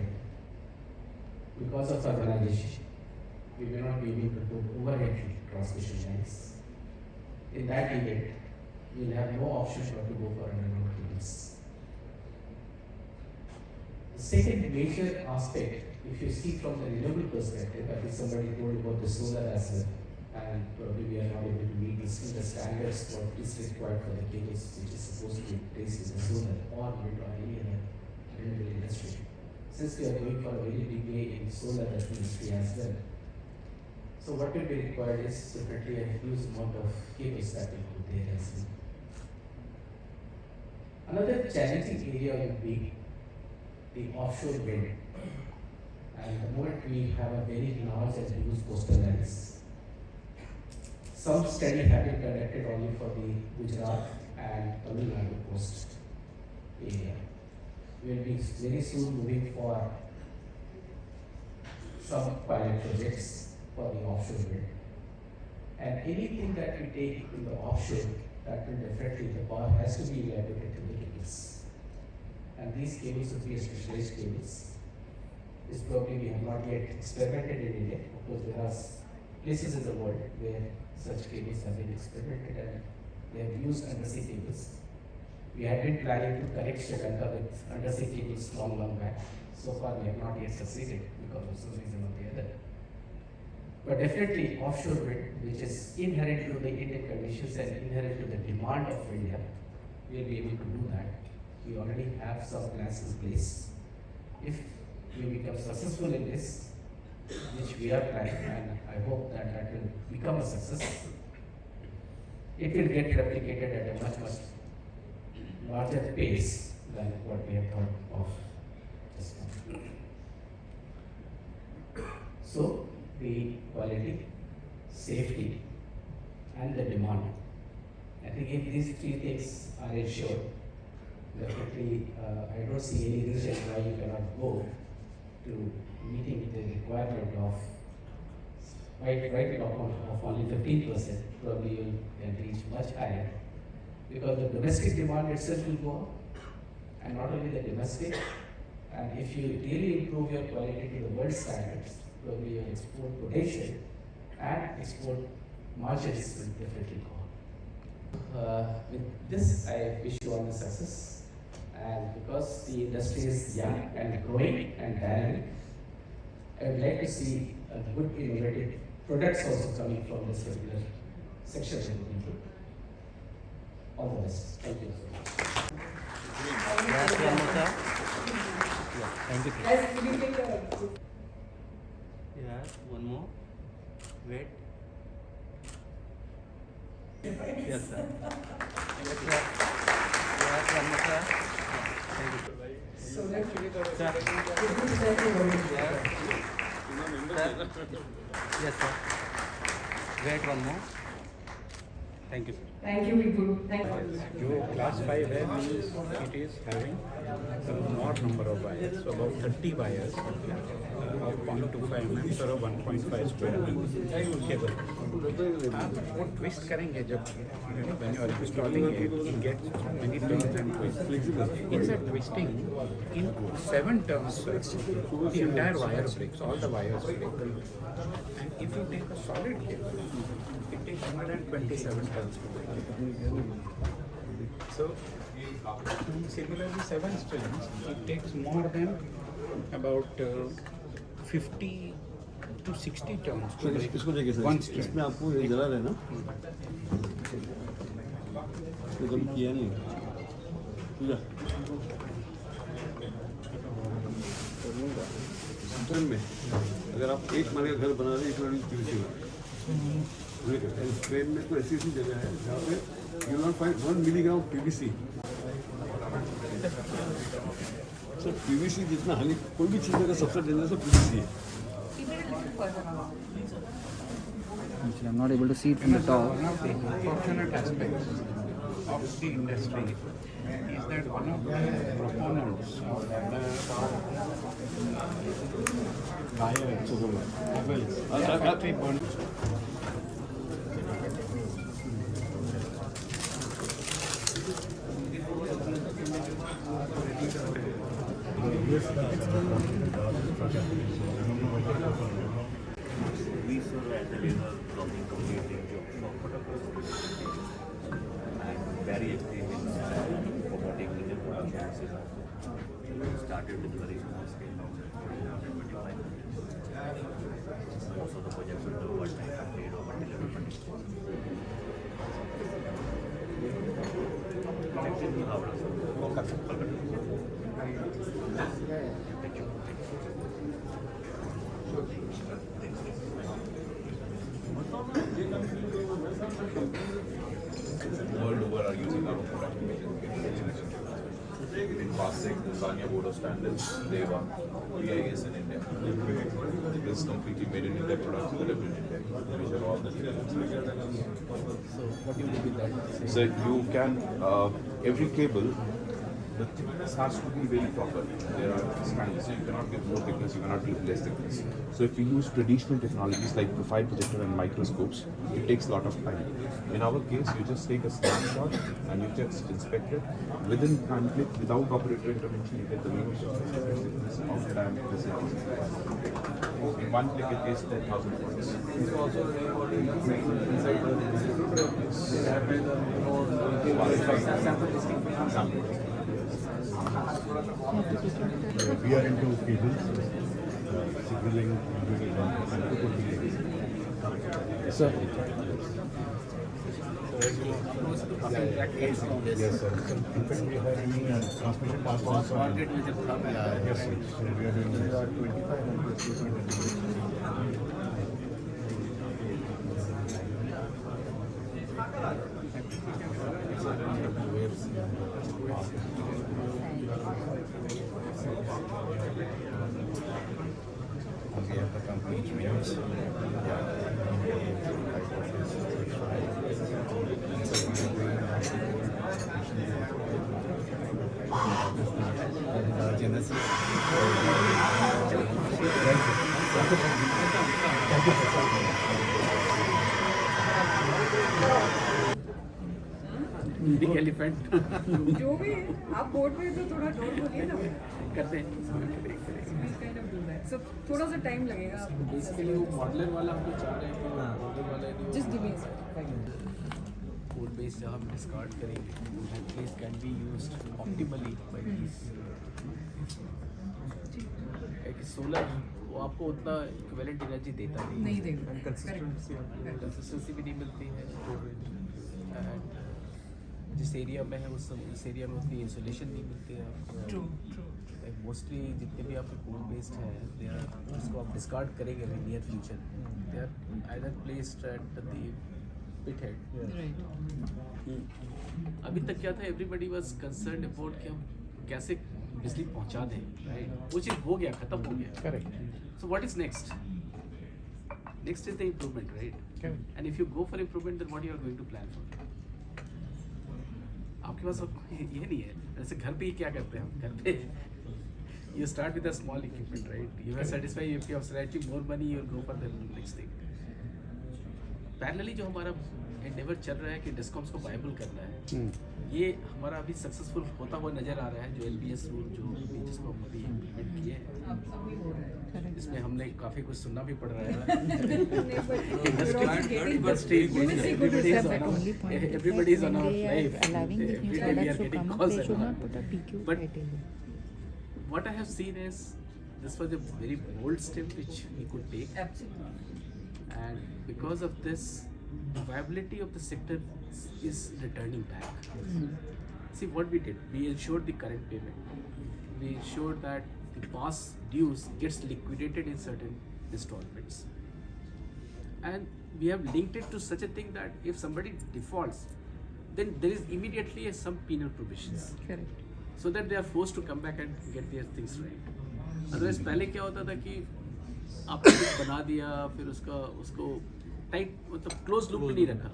because of urbanization, we may not be able to put overhead transmission lines. In that event, we will have no option but to go for underground cables. The second major aspect, if you see from the renewable perspective, I think somebody told about the solar as well, and probably we are not able to meet the standards what is required for the cables which is supposed to be placed in the solar or wind or any other renewable industry. Since we are going for a very big way in solar industry as well, so what will be required is definitely a huge amount of cables that will put there as well. Another challenging area would be the offshore wind. And the moment we have a very large and huge coastal lines, some study have been conducted only for the Gujarat and Tamil Nadu coast area. We will be very soon moving for some pilot projects for the offshore wind. And anything that we take in the offshore, that will definitely, the power has to be evaluated to the cables. And these cables would be specialized cables. This probably we have not yet experimented in India, because there are places in the world where such cables have been experimented and they have used undersea cables. We had been planning to connect Sri Lanka with undersea cables long back. So far we have not yet succeeded because of some reason or the other. But definitely offshore wind, which is inherent to the Indian conditions and inherent to the demand of India, we will be able to do that. We already have some plans in place. If we become successful in this, which we are planning, and I hope that that will become a success, it will get replicated at a much larger pace than what we have thought of just now. So, the quality, safety, and the demand. I think if these three things are ensured, definitely I don't see any reason why you cannot go to meeting the requirement of right now of only 15%, probably you can reach much higher, because the domestic demand itself will go up, and not only the domestic, and if you really improve your quality to the world standards, probably your export potential and export margins will definitely go up. With this, I wish you all the success, and because the industry is young and growing and dynamic, I would like to see a good innovative products also coming from this particular section of the people. All the best. Thank you so much. Thank you. Yes, we take a Yeah, one more. Wait. Yes, sir. Yes, sir. Yes, one more, sir. Thank you. so that Sir. Yes, sir. Wait, one more. Thank you, sir. Thank you, Vibhu. Thank you. जो class 5 है means it is having a more number of wires, so about 30 wires of 0.25 mm or 1.5 square mm cable. आप वो twist करेंगे जब when you are installing it gets many turns and twists. In that twisting, in 7 turns, the entire wire breaks, all the wires break. And if you take a solid cable, it takes 127 turns to break. So, similarly, 7 strings, it takes more than about 50 to 60 turns to break इसको देखिए one sir, string. इसमें आपको ये जला रहे ना, तो कभी किया नहीं, ठीक है? स्ट्रेन में अगर आप एक माले का घर बना रहे हैं, एक लड़ी पीवीसी में, स्ट्रेन में तो ऐसी जगह है जहाँ पे you will not find 1 milligram PVC. Sir PVC जितना हानि कोई भी चीज़ का सबसे डेंजरस है PVC है. Actually, I'm not able to see it from the top. One of the fortunate aspects of the industry is that one of the proponents of the factory burn. We serve as a labor blocking community job and very active in promoting Indian production. We started with very small scale now, 125. Most of the projects are over time paid over delivery funding. World over are using our own product. In passing the Sanya Board of Standards, they won EIS in India. This is completely made in India products developed in India, which are all the So, what you do with that? So you can, every cable, the thickness has to be very proper. There are expanded, so you cannot get more thickness, you cannot get less thickness. So if we use traditional technologies like profile projector and microscopes, it takes a lot of time. In our case, you just take a snapshot and you just inspect it. Within time click, without operator intervention, you get the new thickness of diameter. In one click, it takes 10,000 points. So also inside the sample testing. We are into cables, signaling, Sir. Yes, sir. So, in fact, we are doing transmission path also. Yes, sir. So we are doing 2500. We have the complete means. Genesis. Big elephant जो भी है, आप board में तो थोड़ा door बोलिए ना। करते हैं So थोड़ा सा टाइम लगेगा आपको। बेसिकली वो मॉडलर वाला हम लोग चाह रहे हैं कि मॉडलर वाला Just give me a code base जहाँ हम डिस्कार्ड करेंगे at least can be used optimally by these एक सोलर वो आपको उतना इक्विवेलेंट एनर्जी देता नहीं देगा। कंसिस्टेंसी भी नहीं मिलती है एंड जिस एरिया में है उस एरिया में उतनी इंसुलेशन नहीं मिलती है True. मोस्टली जितने भी आपके कोड बेस्ड हैं दे आर जिसको आप डिस्कार्ड करेंगे in near future they are either placed at the pit head. अभी तक क्या था एवरीबडी वाज कंसर्न्ड अबाउट कि हम कैसे बिजली पहुंचा दें राइट वो चीज़ हो गया खत्म हो गया Correct. So what is next next is the improvement right and if you go for improvement then what you are going to plan for आपके पास ये नहीं है जैसे घर पे ही क्या करते हैं हम घर पे you start with a small equipment right you are satisfied if you have slightly more money you will go for the next thing parallelly जो हमारा एंडेवर चल रहा है कि डिस्कॉम्स को वायबल करना है ये हमारा अभी सक्सेसफुल होता हुआ नजर आ रहा है जो LBS रूल जो जिसको हम अभी इम्प्लीमेंट किए हैं इसमें हमने काफ़ी कुछ सुनना भी पड़ रहा है everybody is on our life every day we are getting calls but what I have seen is this was a very bold step which we could take. Absolutely. And because of this, the viability of the sector is returning back. See what we did. We ensured the current payment. We ensured that the past dues gets liquidated in certain installments. And we have linked it to such a thing that if somebody defaults, then there is immediately some penal provisions. Correct. So that they are forced to come back and get their things right. Otherwise पहले क्या होता था कि आपने कुछ बना दिया फिर उसको टाइट मतलब क्लोज लूप में नहीं रखा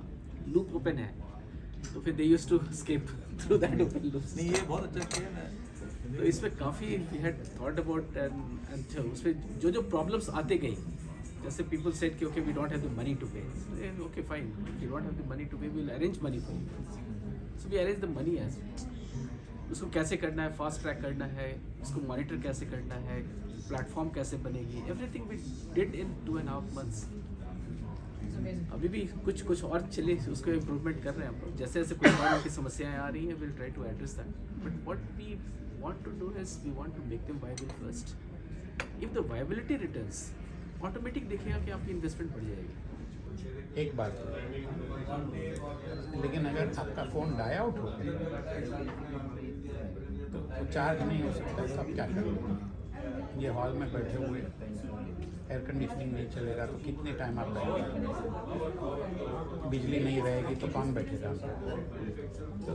लूप ओपन है तो फिर they used to escape through that open loop नहीं ये बहुत अच्छा किया है तो इसमें काफ़ी we had thought about and उसमें जो प्रॉब्लम्स आते गई जैसे पीपल सेड कि okay we don't have the money to pay okay fine we don't have the money to pay we will arrange money for you so we arrange the money as उसको कैसे करना है fast track करना है उसको monitor कैसे करना है प्लेटफॉर्म कैसे बनेगी everything we did in 2.5 months अभी भी कुछ और चले उसको इम्प्रूवमेंट कर रहे हैं हम लोग जैसे जैसे कुछ और की समस्याएं आ रही हैं will try to address that but what we want to do is we want to make them viable first if the viability returns automatic देखिएगा कि आपकी इन्वेस्टमेंट बढ़ जाएगी एक बात लेकिन अगर आपका फ़ोन डाई आउट हो गया तो चार्ज नहीं हो सकता तब क्या करेंगे ये हॉल में बैठे हुए एयर कंडीशनिंग नहीं चलेगा तो कितने टाइम आप रहेंगे बिजली नहीं रहेगी तो कौन बैठेगा तो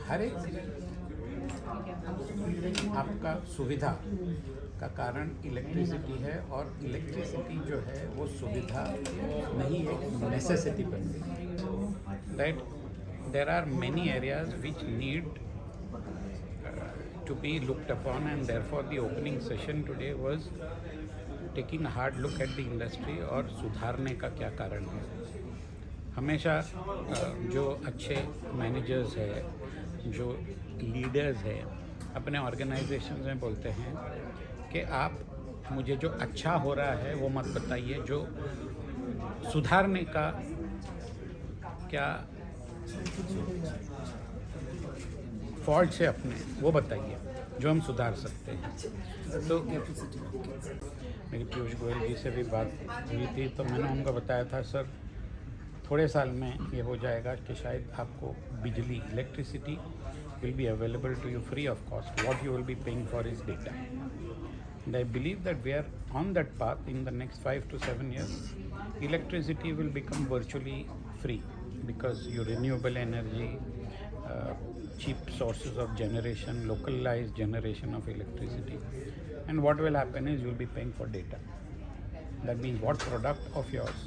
हर एक आपका सुविधा का कारण इलेक्ट्रिसिटी है और इलेक्ट्रिसिटी जो है वो सुविधा नहीं एक नेसेसिटी बन गई right there are many areas which need to be looked upon, and therefore the opening session today was taking a hard look at the industry और सुधारने का क्या कारण है। हमेशा जो अच्छे मैनेजर्स है, जो लीडर्स है, अपने ऑर्गेनाइजेशन में बोलते हैं कि आप मुझे जो अच्छा हो रहा है वो मत बताइए, जो सुधारने का क्या फॉल्ट है अपने वो बताइए जो हम सुधार सकते हैं। तो मेरी पीयूष गोयल जी से भी बात हुई थी, तो मैंने उनको बताया था सर थोड़े साल में ये हो जाएगा कि शायद आपको बिजली electricity will be available to you free of cost, what you will be paying for is data. And I believe that we are on that path. In the next 5 to 7 years electricity will become virtually free because your renewable energy, cheap sources of generation, localized generation of electricity, and what will happen is you will be paying for data. That means what product of yours,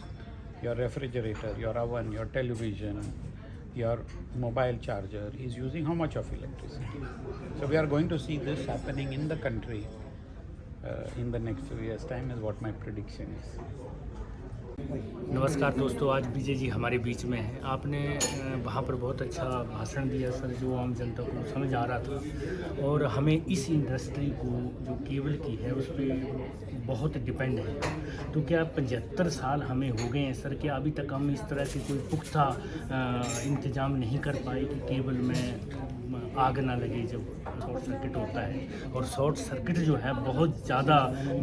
your refrigerator, your oven, your television, your mobile charger is using how much of electricity. So we are going to see this happening in the country in the next few years time is what my prediction is. नमस्कार दोस्तों, आज विजय जी हमारे बीच में हैं। आपने वहाँ पर बहुत अच्छा भाषण दिया सर, जो आम जनता को समझ आ रहा था, और हमें इस इंडस्ट्री को जो केबल की है उस पर बहुत डिपेंड है। तो क्या 75 साल हमें हो गए हैं सर, क्या अभी तक हम इस तरह से कोई पुख्ता इंतज़ाम नहीं कर पाए कि केबल में आग ना लगे जब शॉर्ट सर्किट होता है। और शॉर्ट सर्किट जो है बहुत ज़्यादा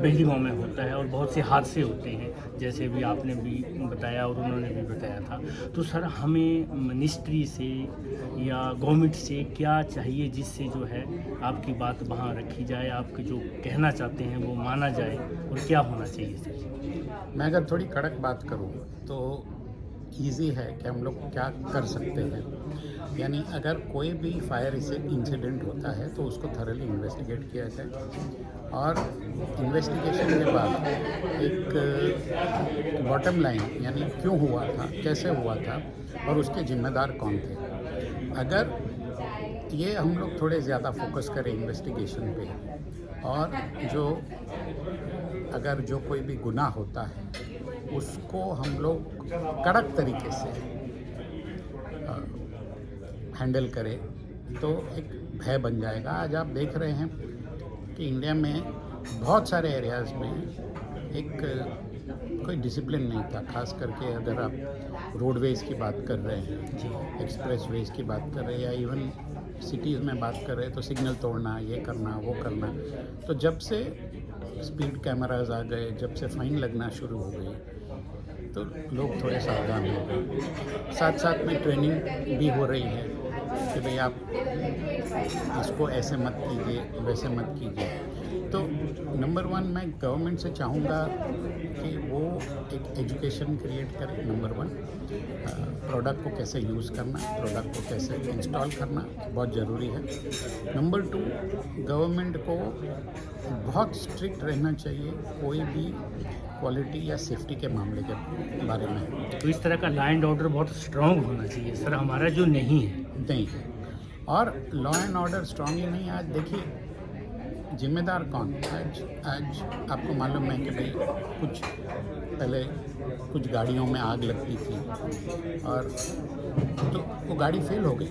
बिल्डिंगों में होता है और बहुत से हादसे होते हैं, जैसे भी आपने भी बताया और उन्होंने भी बताया था। तो सर हमें मिनिस्ट्री से या गवर्नमेंट से क्या चाहिए जिससे जो है आपकी बात वहाँ रखी जाए, आपके जो कहना चाहते हैं वो माना जाए, और क्या होना चाहिए सर? मैं अगर थोड़ी कड़क बात करूँ तो ईजी है कि हम लोग क्या कर सकते हैं। यानी अगर कोई भी फायर इंसिडेंट होता है तो उसको थरली इन्वेस्टिगेट किया जाए, और इन्वेस्टिगेशन के बाद एक बॉटम लाइन यानी क्यों हुआ था, कैसे हुआ था, और उसके जिम्मेदार कौन थे। अगर ये हम लोग थोड़े ज़्यादा फोकस करें इन्वेस्टिगेशन पे, और अगर जो कोई भी गुनाह होता है उसको हम लोग कड़क तरीके से हैंडल करें तो एक भय बन जाएगा। आज आप देख रहे हैं कि इंडिया में बहुत सारे एरियाज़ में एक कोई डिसिप्लिन नहीं था, खास करके अगर आप रोडवेज़ की बात कर रहे हैं, एक्सप्रेसवेज़ की बात कर रहे हैं, या इवन सिटीज़ में बात कर रहे हैं तो सिग्नल तोड़ना, ये करना, वो करना। तो जब से स्पीड कैमराज आ गए, जब से फाइन लगना शुरू हो गई, तो लोग थोड़े सावधान हो गए। साथ साथ में ट्रेनिंग भी हो रही है कि भाई आप इसको ऐसे मत कीजिए, वैसे मत कीजिए। तो नंबर 1 मैं गवर्नमेंट से चाहूँगा कि वो एक एजुकेशन क्रिएट करे। नंबर 1 प्रोडक्ट को कैसे यूज़ करना, प्रोडक्ट को कैसे इंस्टॉल करना बहुत ज़रूरी है। नंबर 2 गवर्नमेंट को बहुत स्ट्रिक्ट रहना चाहिए कोई भी क्वालिटी या सेफ्टी के मामले के बारे में। तो इस तरह का लॉ एंड ऑर्डर बहुत स्ट्रॉन्ग होना चाहिए सर, हमारा जो नहीं है। और लॉ एंड ऑर्डर स्ट्रॉन्ग ही नहीं। आज देखिए जिम्मेदार कौन। आज आपको मालूम है कि भाई पहले कुछ गाड़ियों में आग लगती थी और तो वो गाड़ी फेल हो गई।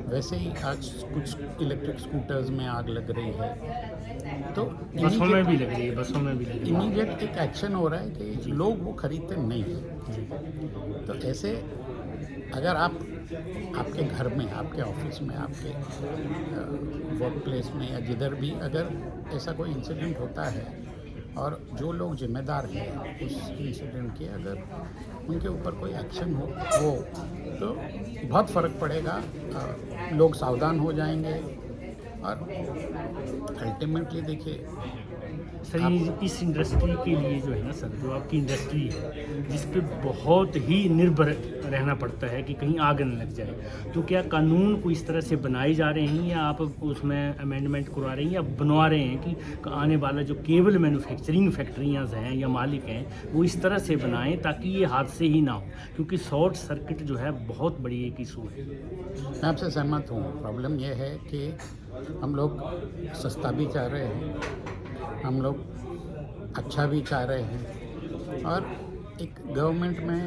वैसे ही आज कुछ इलेक्ट्रिक स्कूटर्स में आग लग रही है, तो बसों में भी लग रही है, बसों में भी लग रही है। इमीडिएट एक एक्शन हो रहा है कि लोग वो खरीदते नहीं हैं। तो ऐसे अगर आपके घर में, आपके ऑफिस में, आपके वर्क प्लेस में या जिधर भी अगर ऐसा कोई इंसिडेंट होता है और जो लोग जिम्मेदार हैं उस इंसिडेंट के, अगर उनके ऊपर कोई एक्शन हो तो बहुत फ़र्क पड़ेगा। लोग सावधान हो जाएंगे और अल्टीमेटली देखिए सर इस इंडस्ट्री के लिए जो है ना सर, जो आपकी इंडस्ट्री है जिस पे बहुत ही निर्भर रहना पड़ता है कि कहीं आग न लग जाए, तो क्या कानून को इस तरह से बनाए जा रहे हैं या आप उसमें अमेंडमेंट करवा रहे हैं या बनवा रहे हैं कि आने वाला जो केबल मैन्युफैक्चरिंग फैक्ट्रियाँ हैं या मालिक हैं वो इस तरह से बनाएं ताकि ये हादसे ही ना हो, क्योंकि शॉर्ट सर्किट जो है बहुत बड़ी एक इशू है। मैं आपसे सहमत हूँ। प्रॉब्लम यह है कि हम लोग सस्ता भी चाह रहे हैं, हम लोग अच्छा भी चाह रहे हैं, और एक गवर्नमेंट में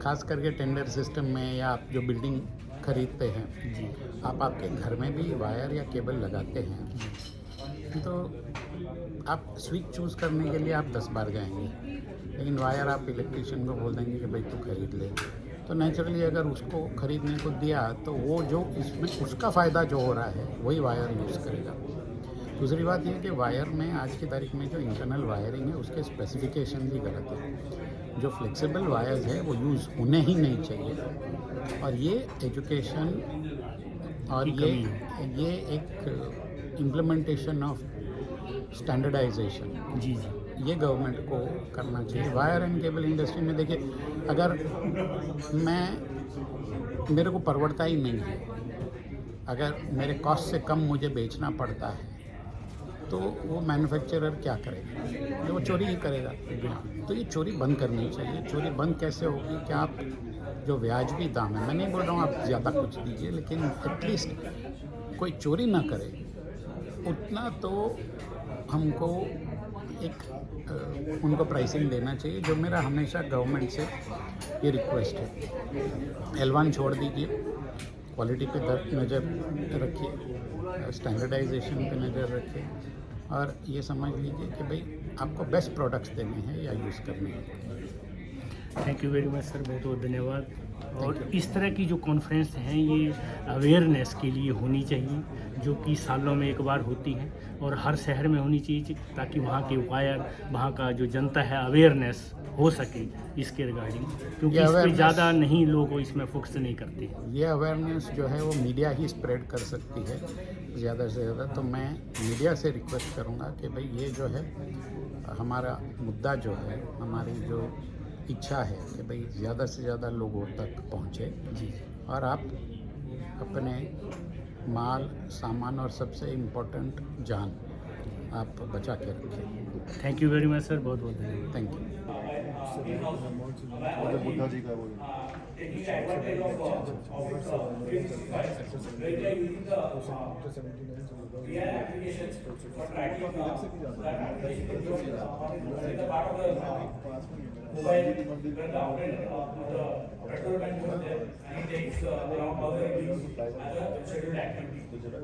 खास करके टेंडर सिस्टम में या आप जो बिल्डिंग खरीदते हैं, आप आपके घर में भी वायर या केबल लगाते हैं, तो आप स्विच चूज़ करने के लिए आप 10 बार जाएंगे, लेकिन वायर आप इलेक्ट्रीशियन को बोल देंगे कि भाई तू खरीद ले। तो नेचुरली अगर उसको खरीदने को दिया तो वो जो इसमें उसका फ़ायदा जो हो रहा है वही वायर यूज़ करेगा। दूसरी बात ये कि वायर में आज की तारीख में जो इंटरनल वायरिंग है उसके स्पेसिफिकेशन भी गलत है। जो फ्लेक्सिबल वायर्स है वो यूज़ होने ही नहीं चाहिए, और ये एजुकेशन और ये एक इम्प्लीमेंटेशन ऑफ स्टैंडर्डाइजेशन जी ये गवर्नमेंट को करना चाहिए। वायर एंड केबल इंडस्ट्री में देखिए, अगर मेरे को परवड़ता ही नहीं है, अगर मेरे कॉस्ट से कम मुझे बेचना पड़ता है, तो वो मैन्युफैक्चरर क्या करेगा? वो चोरी ही करेगा। तो ये चोरी बंद करनी चाहिए। चोरी बंद कैसे होगी कि आप जो व्याजबी दाम है, मैं नहीं बोल रहा हूँ आप ज़्यादा कुछ दीजिए, लेकिन एटलीस्ट कोई चोरी ना करे, उतना तो हमको एक उनको प्राइसिंग देना चाहिए। जो मेरा हमेशा गवर्नमेंट से ये रिक्वेस्ट है, L1 छोड़ दीजिए, क्वालिटी पे नज़र रखिए, स्टैंडर्डाइजेशन पे नज़र रखिए, और ये समझ लीजिए कि भाई आपको बेस्ट प्रोडक्ट्स देने हैं या यूज़ करने हैं। Thank you very much sir, बहुत बहुत धन्यवाद। और इस तरह की जो कॉन्फ्रेंस हैं ये अवेयरनेस के लिए होनी चाहिए, जो कि सालों में एक बार होती हैं, और हर शहर में होनी चाहिए, ताकि वहाँ के वायर, वहाँ का जो जनता है अवेयरनेस हो सके इसके रिगार्डिंग, क्योंकि इस पर ज़्यादा नहीं लोग इसमें फोकस नहीं करते। ये अवेयरनेस जो है वो मीडिया ही स्प्रेड कर सकती है ज़्यादा से ज़्यादा। तो मैं मीडिया से रिक्वेस्ट करूँगा कि भाई ये जो है हमारा मुद्दा जो है, हमारी जो इच्छा है कि भाई ज़्यादा से ज़्यादा लोगों तक पहुँचे जी, और आप अपने माल, सामान और सबसे इम्पोर्टेंट जान आप बचा के रखें। Thank you very much sir, बहुत बहुत धन्यवाद। Thank you. बुद्धा जी का वो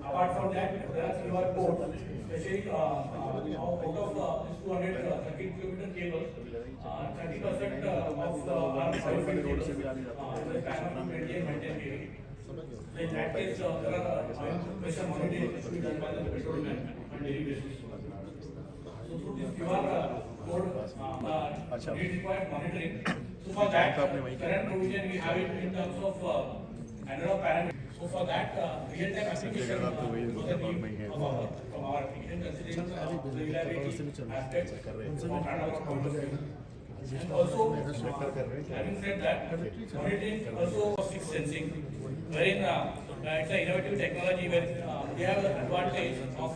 Apart from that, there are QR codes, especially out of this 230 kilometer cable, 30% of the are private cables, the span of 20 and maintain cable. So in that case, there are pressure monitoring which should be done by the petrolman on daily basis. So through this QR code, need required monitoring. So for that, current provision we have it in terms of analog parameters. So for that, real-time application from our application considering the reliability aspects of analog. And also, having said that, monitoring also fixed sensing, wherein it's an innovative technology where we have the advantage of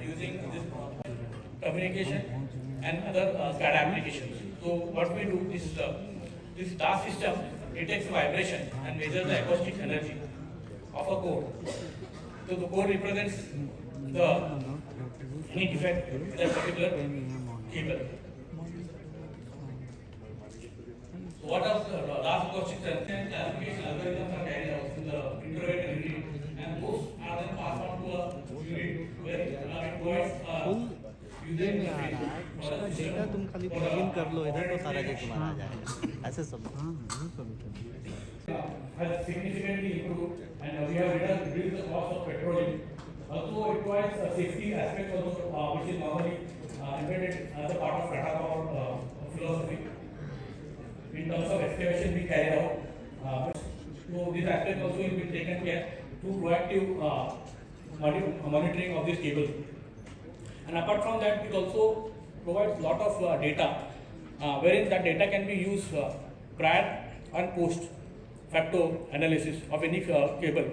using this communication and other SCADA applications. So what we do, this DAS system detects vibration and measures the acoustic energy of a core. So the core represents any defect in that particular cable. So what are the last acoustic and classification algorithms are carried out in the interrogator unit, and those are then passed on to a unit where it provides data तुम खाली plug in कर लो इधर तो सारा कुछ आ जाएगा, ऐसे सब। Has significantly improved, and we have reduced the cost of petroleum. Also, it provides a safety aspect also, which is normally embedded as a part of Tata Power philosophy. In terms of excavation we carry out, so this aspect also will be taken care through proactive monitoring of this cable. And apart from that, it also provides lot of data, wherein that data can be used prior and post facto analysis of any cable.